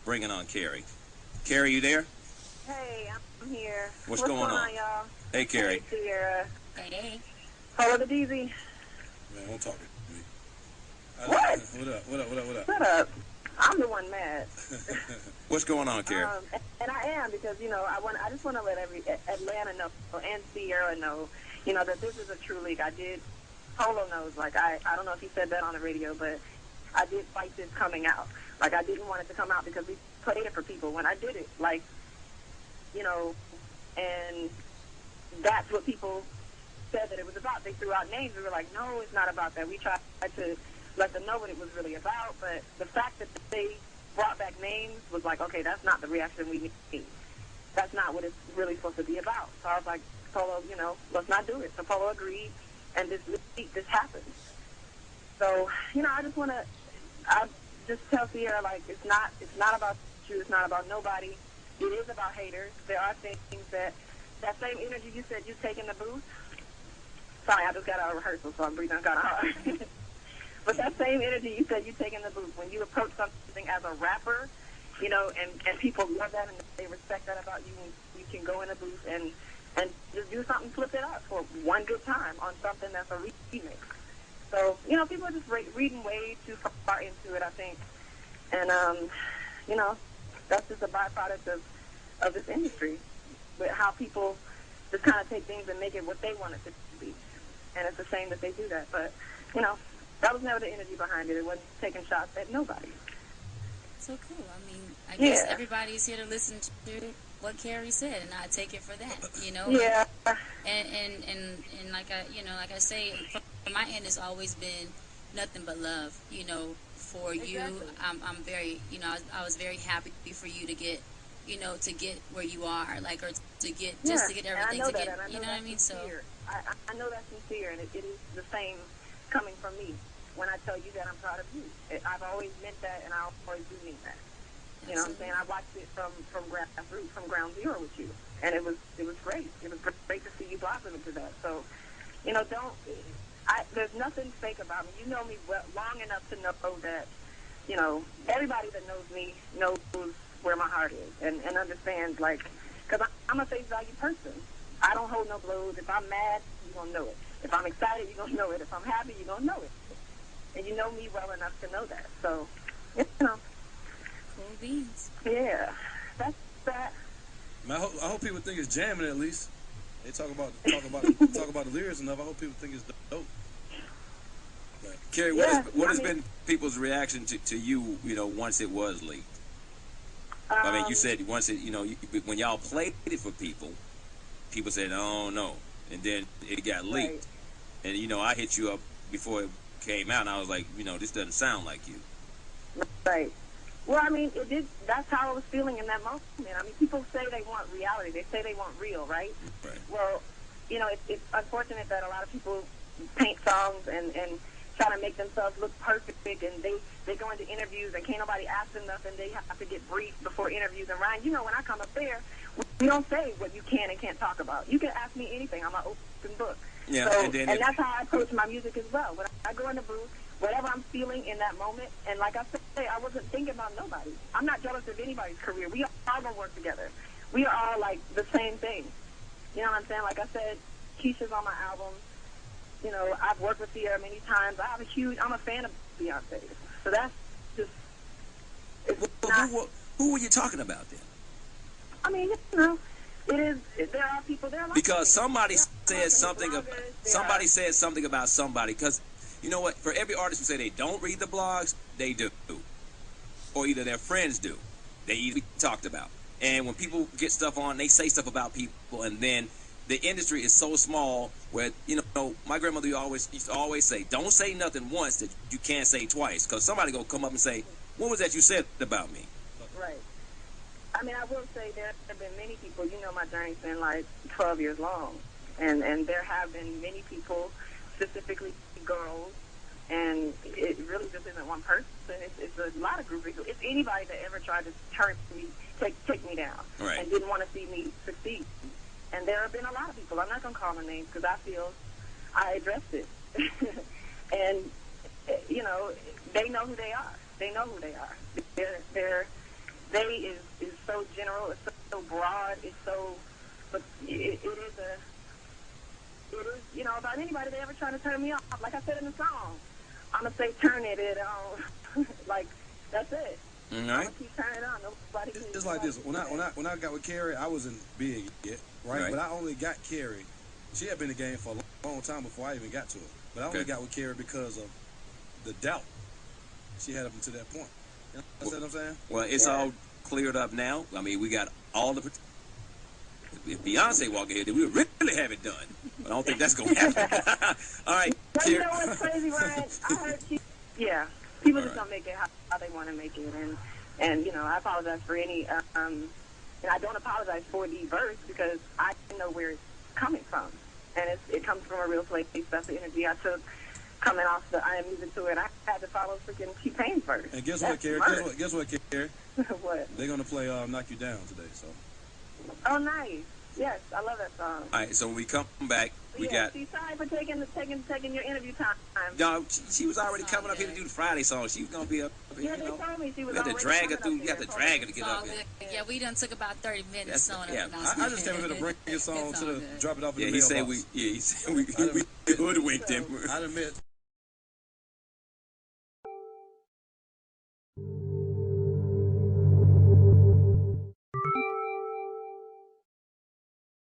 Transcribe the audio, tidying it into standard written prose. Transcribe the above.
bringing on Keri. Keri, you there? Hey, I'm here. What's going on, y'all? Hey, Keri. Hey, Ciara. Hey. Follow the DZ. Man, don't talk to me. What? What up? Shut up. I'm the one mad. What's going on, Keri? And I am because, I just want to let Atlanta know and Ciara know, that this is a true league. Polo knows, I don't know if he said that on the radio, but I did fight this coming out. I didn't want it to come out because we played it for people when I did it. And that's what people said that it was about. They threw out names. We were like, no, it's not about that. We tried to let them know what it was really about, but the fact that they brought back names was like, okay, that's not the reaction we need. That's not what it's really supposed to be about. So I was like, Polo, let's not do it. So Polo agreed, and this happened. So, I just tell Ciara, it's not about you, it's not about nobody. It is about haters. There are things that same energy you said you take in the booth. Sorry, I just got out of rehearsal, so I'm breathing kind of hard. But that same energy you said you take in the booth, when you approach something as a rapper, and people love that and they respect that about you, and you can go in the booth and just do something, flip it up for one good time on something that's a remix. So, people are just reading way too far into it, I think. And, that's just a byproduct of this industry, with how people just kind of take things and make it what they want it to be. And it's a shame that they do that. But, that was never the energy behind it. It wasn't taking shots at nobody. So cool. I guess everybody's here to listen to what Keri said, and I take it for that, Yeah. And like I say, from my end, it's always been nothing but love, for you. Exactly. I'm very, I was very happy for you to get, to get where you are, or to get, just to get everything to get, you know what I mean? So I know that's sincere, and it is the same coming from me. When I tell you that I'm proud of you, I've always meant that, and I always do mean that. You know what I'm saying? I watched it from grassroots, from ground zero with you, and it was great. It was great to see you blossom into that. So, there's nothing fake about me. You know me long enough to know that, everybody that knows me knows where my heart is and understands, because I'm a face value person. I don't hold no blows. If I'm mad, you're going to know it. If I'm excited, you're going to know it. If I'm happy, you're going to know it. And you know me well enough to know that. So, Cool beans. Yeah, that's that. Man, I hope people think it's jamming at least. They talk about the lyrics enough. I hope people think it's dope. But, Keri, what has been people's reaction to you, once it was leaked? You said once it, when y'all played it for people said, oh, no. And then it got leaked. Right. And, I hit you up before it came out, and I was like, this doesn't sound like you. Right. Well, it did. That's how I was feeling in that moment. People say they want reality. They say they want real, right? Right. Well, it's unfortunate that a lot of people paint songs and try to make themselves look perfect, and they go into interviews and can't nobody ask them nothing. They have to get briefed before interviews. And Ryan, when I come up there, we don't say what you can and can't talk about. You can ask me anything. I'm an open book. Yeah, so, and that's how I approach my music as well. When I go in the booth, whatever I'm feeling in that moment, and like I said, I wasn't thinking about nobody. I'm not jealous of anybody's career. We all gonna work together. We are all the same thing. You know what I'm saying? Like I said, Keisha's on my album. I've worked with Ciara many times. I'm a fan of Beyonce. So that's just, who were you talking about then? There are people there. Because somebody said something about somebody. Because you know what? For every artist who say they don't read the blogs, they do, or either their friends do. They either talked about. And when people get stuff on, they say stuff about people, and then the industry is so small where my grandmother used to always say, "Don't say nothing once that you can't say twice," because somebody gonna come up and say, "What was that you said about me?" Right. I will say there have been many people, my journey's been 12 years long. And there have been many people, specifically girls, and it really just isn't one person. It's a lot of groups. It's anybody that ever tried to turn me, take me down, right, and didn't want to see me succeed. And there have been a lot of people. I'm not going to call them names because I feel I addressed it. And, they know who they are. They know who they are. they is so general, it's so broad, it's so, but it is, you know, about anybody that ever trying to turn me off. Like I said in the song, I'm going to say turn it on. Like, that's it. All right. I'm going to keep turning it on. Nobody can. It's like this. When I got with Keri, I wasn't big yet, right? But I only got Keri. She had been in the game for a long time before I even got to her. But I only got with Keri because of the doubt she had up until that point. You know what I'm saying? Well, it's all cleared up now. I mean, we got all the... If Beyonce walked ahead, then we would really have it done. But I don't think that's going to happen. All right. But you know what's crazy, Ryan? I heard people just don't make it how they want to make it. And you know, I apologize for any... and I don't apologize for the verse because I know where it's coming from. And it comes from a real place. That's the energy I took coming off the I Am Music tour. And I had to follow freaking T-Pain's verse. And guess what, Keri? Guess what, Keri? What? They're going to play Knock You Down today, so... Oh, nice. Yes, I love that song. All right, so when we come back, we got... See, sorry for taking your interview time. No, she was already coming up here to do the Friday song. She was going to be up here, they told me she was we had to drag her through. You have to drag her to get It's all up here. good. Yeah, we done took about 30 minutes on it. I just came here to bring his song It's to all the good. drop it off in the He said mailbox. we hoodwinked him. I done met